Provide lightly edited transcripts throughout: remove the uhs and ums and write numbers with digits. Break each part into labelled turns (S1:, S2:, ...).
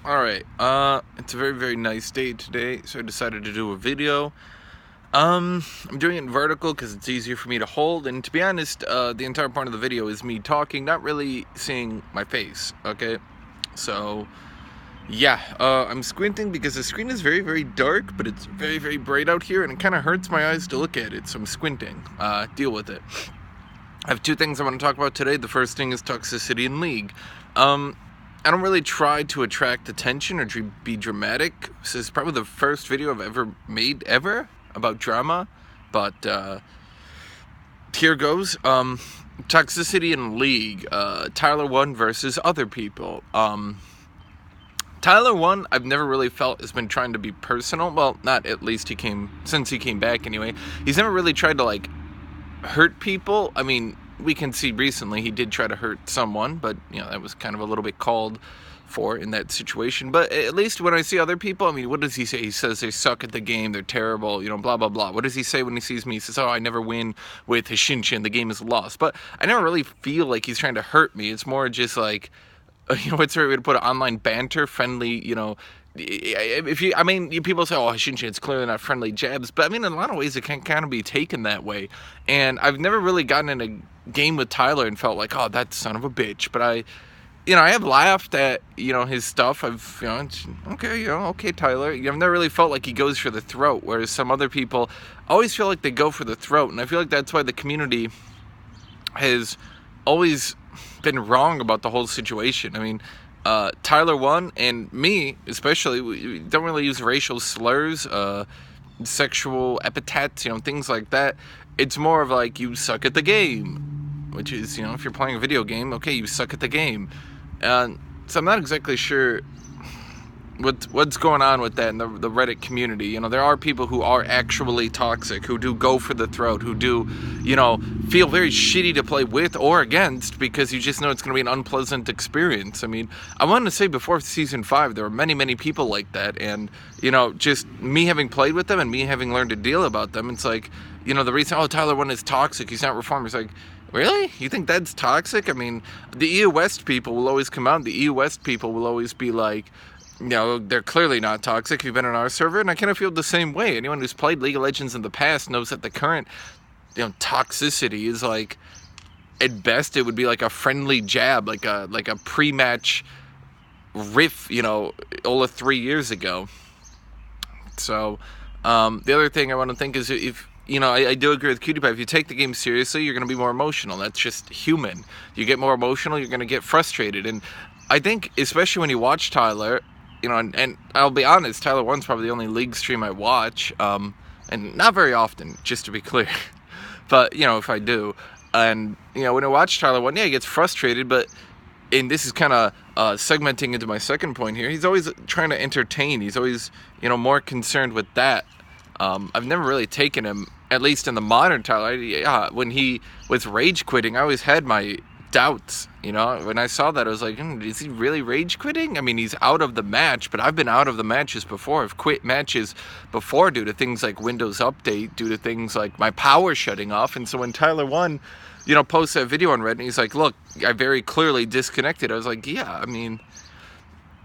S1: Alright, it's a very, very nice day today, so I decided to do a video. I'm doing it in vertical because it's easier for me to hold, and to be honest, the entire part of the video is me talking, not really seeing my face, okay? So, yeah, I'm squinting because the screen is very, very dark, but it's very, very bright out here, and it kind of hurts my eyes to look at it, so I'm squinting. Deal with it. I have two things I want to talk about today. The first thing is Toxicity in League. I don't really try to attract attention or be dramatic. This is probably the first video I've ever made about drama, but here goes. Toxicity in League. Tyler 1 versus other people. Tyler 1, I've never really felt has been trying to be personal. Well, not at least since he came back anyway. He's never really tried to hurt people. I mean, we can see recently he did try to hurt someone, but that was kind of a little bit called for in that situation. But at least when I see other people, I mean, what does he say? He says they suck at the game, they're terrible, blah blah blah. What does he say when he sees me? He says, "Oh, I never win with Hashinshin, the game is lost." But I never really feel like he's trying to hurt me. It's more just like, what's the right way to put it? Online banter, friendly, people say, "Oh, Hashinshin, it's clearly not friendly jabs," but I mean, in a lot of ways, it can kind of be taken that way. And I've never really gotten in a game with Tyler and felt like, "Oh, that son of a bitch." But I have laughed at his stuff. It's, okay, Tyler. I've never really felt like he goes for the throat, whereas some other people always feel like they go for the throat, and I feel like that's why the community has always been wrong about the whole situation. I mean, Tyler 1 and me especially, we don't really use racial slurs, sexual epithets, things like that. It's more of like, you suck at the game, which is, if you're playing a video game, okay, you suck at the game. So I'm not exactly sure what's going on with that in the Reddit community. There are people who are actually toxic, who do go for the throat, who do, feel very shitty to play with or against because you just know it's going to be an unpleasant experience. I mean, I wanted to say before season 5, there were many, many people like that, and, just me having played with them and me having learned to deal about them, it's like, the reason, oh, Tyler 1 is toxic, he's not reformed, it's like, really? You think that's toxic? I mean, the EU West people will always come out, the EU West people will always be like, they're clearly not toxic if you've been on our server, and I kind of feel the same way. Anyone who's played League of Legends in the past knows that the current, toxicity is like, at best, it would be like a friendly jab, like a pre-match riff, Ola 3 years ago. So, the other thing I want to think is if, I do agree with Cutie Pie. If you take the game seriously, you're going to be more emotional. That's just human. You get more emotional, you're going to get frustrated. And I think, especially when you watch Tyler, and I'll be honest, Tyler 1's probably the only League stream I watch, and not very often, just to be clear. But, if I do, and, when I watch Tyler 1, yeah, he gets frustrated, but, and this is kind of segmenting into my second point here, he's always trying to entertain. He's always, more concerned with that. I've never really taken him, at least in the modern Tyler. When he was rage quitting, I always had my doubts. When I saw that, I was like, is he really rage quitting? I mean, he's out of the match, but I've been out of the matches before. I've quit matches before due to things like Windows Update, due to things like my power shutting off. And so when Tyler 1, posts that video on Reddit, and he's like, look, I very clearly disconnected. I was like, yeah, I mean,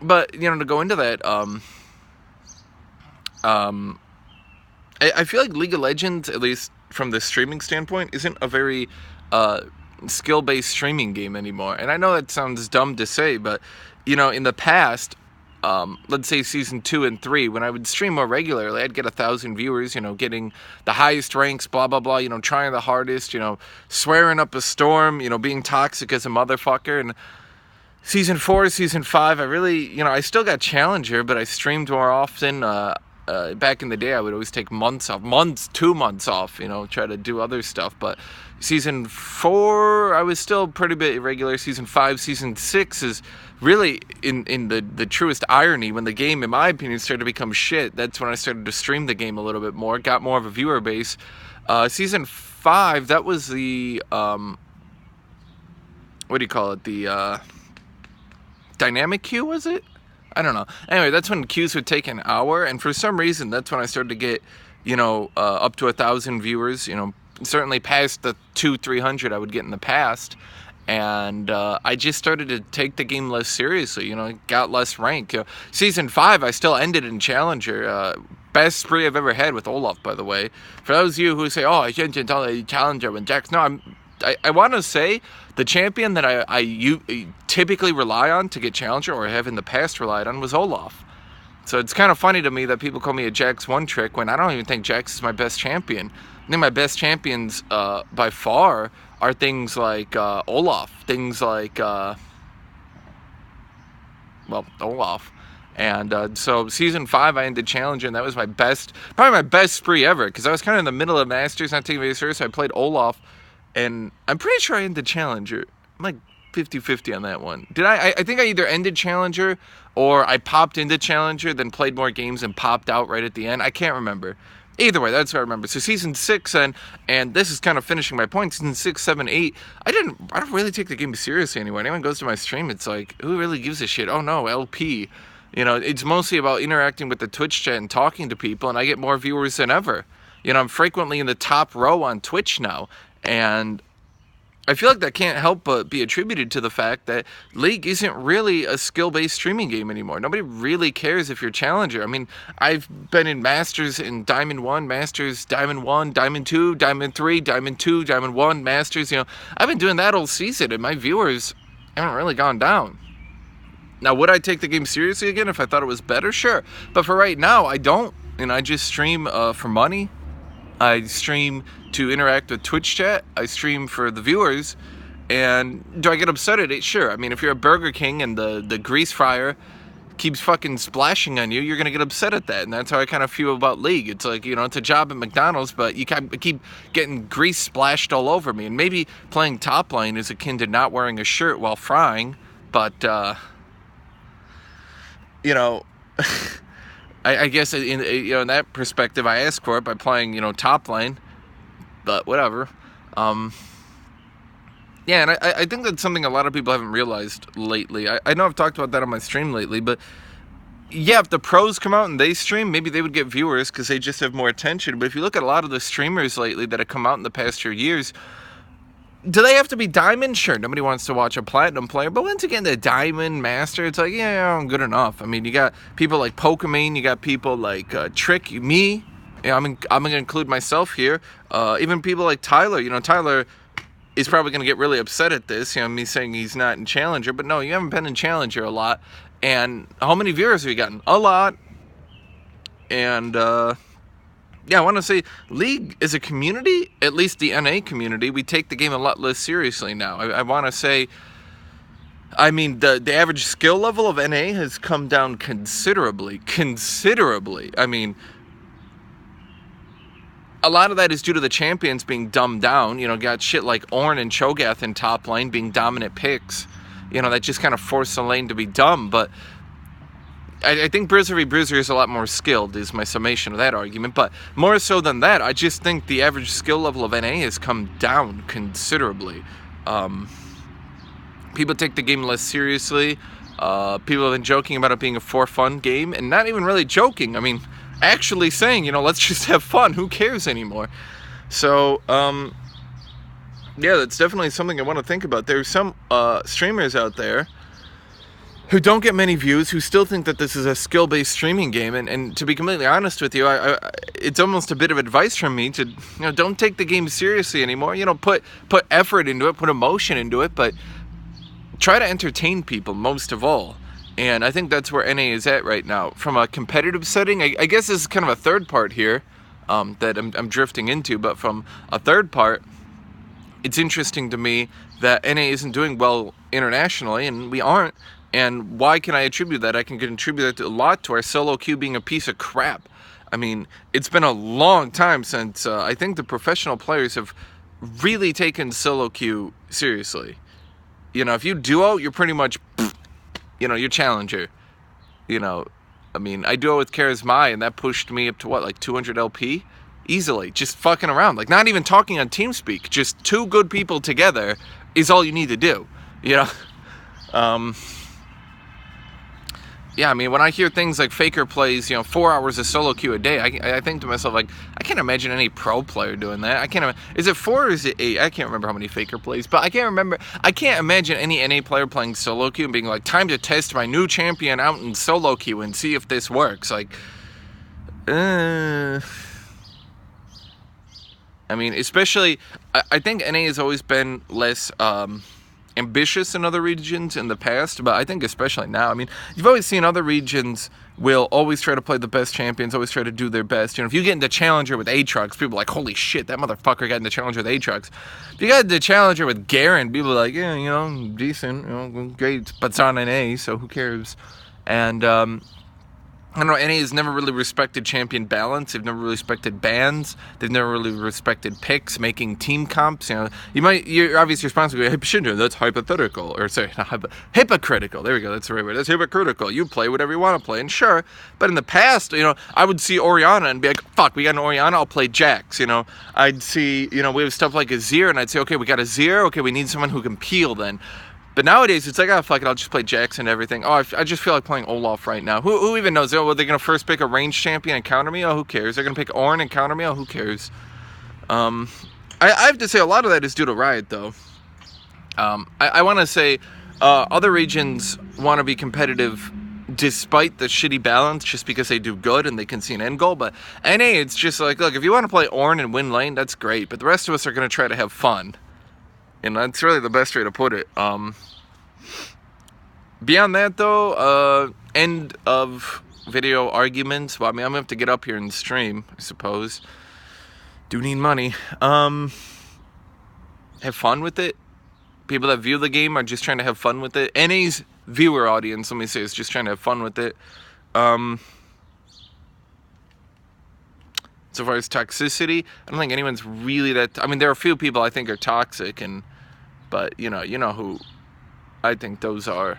S1: but, to go into that, I feel like League of Legends, at least from the streaming standpoint, isn't a very skill-based streaming game anymore. And I know that sounds dumb to say, but in the past, let's say season 2 and 3, when I would stream more regularly, I'd get 1,000 viewers, getting the highest ranks, blah blah blah, trying the hardest, swearing up a storm, being toxic as a motherfucker. And season 4, season 5, I really, I still got Challenger, but I streamed more often. Back in the day, I would always take 2 months off, try to do other stuff. But season 4, I was still pretty bit irregular. Season 5, season 6 is really in the truest irony. When the game, in my opinion, started to become shit, that's when I started to stream the game a little bit more, got more of a viewer base. Season 5, that was the, what do you call it? The dynamic queue, was it? I don't know. Anyway, that's when queues would take an hour, and for some reason, that's when I started to get, up to 1,000 viewers, certainly past the 200-300 I would get in the past. and I just started to take the game less seriously. Got less rank. Season 5, I still ended in Challenger. Best spree I've ever had with Olaf, by the way. For those of you who say, "Oh, I shouldn't tell a Challenger when Jax," no, I want to say the champion that I typically rely on to get Challenger, or have in the past relied on, was Olaf. So it's kind of funny to me that people call me a Jax one trick when I don't even think Jax is my best champion. I think my best champions by far are things like Olaf, things like, Olaf. And so Season 5, I ended Challenger, and that was probably my best spree ever, because I was kind of in the middle of Masters, not taking it very serious. I played Olaf, and I'm pretty sure I ended Challenger. I'm like 50-50 on that one. Did I think I either ended Challenger, or I popped into Challenger, then played more games and popped out right at the end. I can't remember. Either way, that's what I remember. So Season 6, and this is kind of finishing my point, Season 6, 7, 8, I don't really take the game seriously anymore. Anyone goes to my stream, it's like, who really gives a shit? Oh no, LP. It's mostly about interacting with the Twitch chat and talking to people, and I get more viewers than ever. I'm frequently in the top row on Twitch now, and I feel like that can't help but be attributed to the fact that League isn't really a skill-based streaming game anymore. Nobody really cares if you're Challenger. I mean, I've been in Masters in Diamond 1, Masters, Diamond 1, Diamond 2, Diamond 3, Diamond 2, Diamond 1, Masters. I've been doing that all season, and my viewers haven't really gone down. Now, would I take the game seriously again if I thought it was better? Sure. But for right now, I don't. I just stream for money. I stream to interact with Twitch chat. I stream for the viewers. And do I get upset at it? Sure. I mean, if you're a Burger King and the grease fryer keeps fucking splashing on you, you're going to get upset at that. And that's how I kind of feel about League. It's like, it's a job at McDonald's, but you keep getting grease splashed all over me. And maybe playing top lane is akin to not wearing a shirt while frying. But, I guess in that perspective, I ask for it by playing, top lane, but whatever. And I think that's something a lot of people haven't realized lately. I know I've talked about that on my stream lately, but yeah, if the pros come out and they stream, maybe they would get viewers because they just have more attention. But if you look at a lot of the streamers lately that have come out in the past few years, do they have to be Diamond? Sure, nobody wants to watch a Platinum player, but once again, the Diamond, Master, it's like, yeah, I'm good enough. I mean, you got people like Pokemon, you got people like Trick, me, I'm going to include myself here, even people like Tyler. Tyler is probably going to get really upset at this, me saying he's not in Challenger, but no, you haven't been in Challenger a lot, and how many viewers have you gotten? A lot. And, yeah, I want to say League as a community, at least the NA community, we take the game a lot less seriously now. I want to say, I mean, the average skill level of NA has come down considerably. I mean, a lot of that is due to the champions being dumbed down. Got shit like Ornn and Cho'Gath in top lane being dominant picks. That just kind of forced the lane to be dumb, but I think Bruiser v. Bruiser is a lot more skilled, is my summation of that argument. But more so than that, I just think the average skill level of NA has come down considerably. People take the game less seriously. People have been joking about it being a for-fun game, and not even really joking. I mean, actually saying, let's just have fun. Who cares anymore? So, yeah, that's definitely something I want to think about. There's some streamers out there who don't get many views, who still think that this is a skill-based streaming game, and to be completely honest with you, it's almost a bit of advice from me to, don't take the game seriously anymore. Put effort into it, put emotion into it, but try to entertain people most of all. And I think that's where NA is at right now. From a competitive setting, I guess this is kind of a third part here that I'm drifting into, but from a third part, it's interesting to me that NA isn't doing well internationally, and we aren't. And why can I attribute that? I can contribute that a lot to our solo queue being a piece of crap. I mean, it's been a long time since I think the professional players have really taken solo queue seriously. If you duo, you're pretty much, you're Challenger. I mean, I duo with Charisma, and that pushed me up to what, like 200 LP? Easily, just fucking around. Like, not even talking on TeamSpeak. Just two good people together is all you need to do. yeah, I mean, when I hear things like Faker plays, 4 hours of solo queue a day, I think to myself, like, I can't imagine any pro player doing that. I can't. Is it 4 or is it 8? I can't remember how many Faker plays, but I can't remember. I can't imagine any NA player playing solo queue and being like, time to test my new champion out in solo queue and see if this works. Like, I mean, especially, I think NA has always been less ambitious in other regions in the past, but I think especially now. I mean, you've always seen other regions will always try to play the best champions, always try to do their best. If you get into Challenger with Aatrox, people are like, holy shit, that motherfucker got into Challenger with Aatrox. If you got into Challenger with Garen, people are like, yeah, decent, great, but it's on NA, so who cares? And, I don't know, NA has never really respected champion balance. They've never really respected bans. They've never really respected picks, making team comps. Your obvious response would be, hey, Hashinshin, that's hypothetical. Or, sorry, not hypocritical. There we go, that's the right word. That's hypocritical. You play whatever you want to play. And sure, but in the past, I would see Orianna and be like, fuck, we got an Orianna, I'll play Jax. I'd see, we have stuff like Azir, and I'd say, okay, we got Azir. Okay, we need someone who can peel then. But nowadays, it's like, fuck it, I'll just play Jax and everything. Oh, I just feel like playing Olaf right now. Who even knows? Oh, they're going to first pick a ranged champion and counter me? Oh, who cares? They're going to pick Ornn and counter me? Oh, who cares? I have to say, a lot of that is due to Riot, though. I want to say other regions want to be competitive despite the shitty balance, just because they do good and they can see an end goal. But NA, it's just like, look, if you want to play Ornn and win lane, that's great. But the rest of us are going to try to have fun. And that's really the best way to put it. Beyond that, though, end of video arguments. Well, I mean, I'm going to have to get up here and stream, I suppose. Do need money. Have fun with it. People that view the game are just trying to have fun with it. NA's viewer audience, let me say, is just trying to have fun with it. So far as toxicity, I don't think anyone's really that... I mean, there are a few people I think are toxic, but you know who I think those are.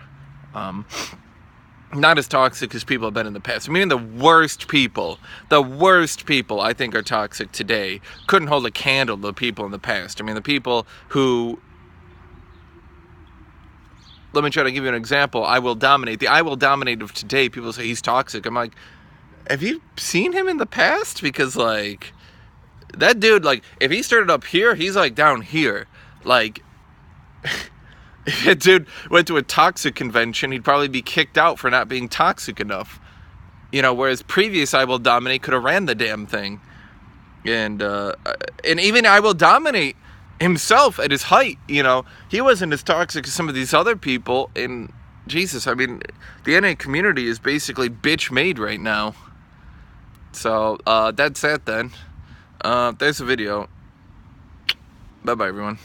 S1: Not as toxic as people have been in the past. I mean, the worst people I think are toxic today couldn't hold a candle to the people in the past. I mean, the people who... Let me try to give you an example. I Will Dominate. The I Will Dominate of today, people say he's toxic. I'm like, have you seen him in the past? Because, like, that dude, like, if he started up here, he's, like, down here. Like, if that dude went to a toxic convention, he'd probably be kicked out for not being toxic enough. Whereas previous I Will Dominate could have ran the damn thing. And even I Will Dominate himself at his height, he wasn't as toxic as some of these other people. And, Jesus, I mean, the NA community is basically bitch made right now. So, that's that then. There's the video. Bye-bye, everyone.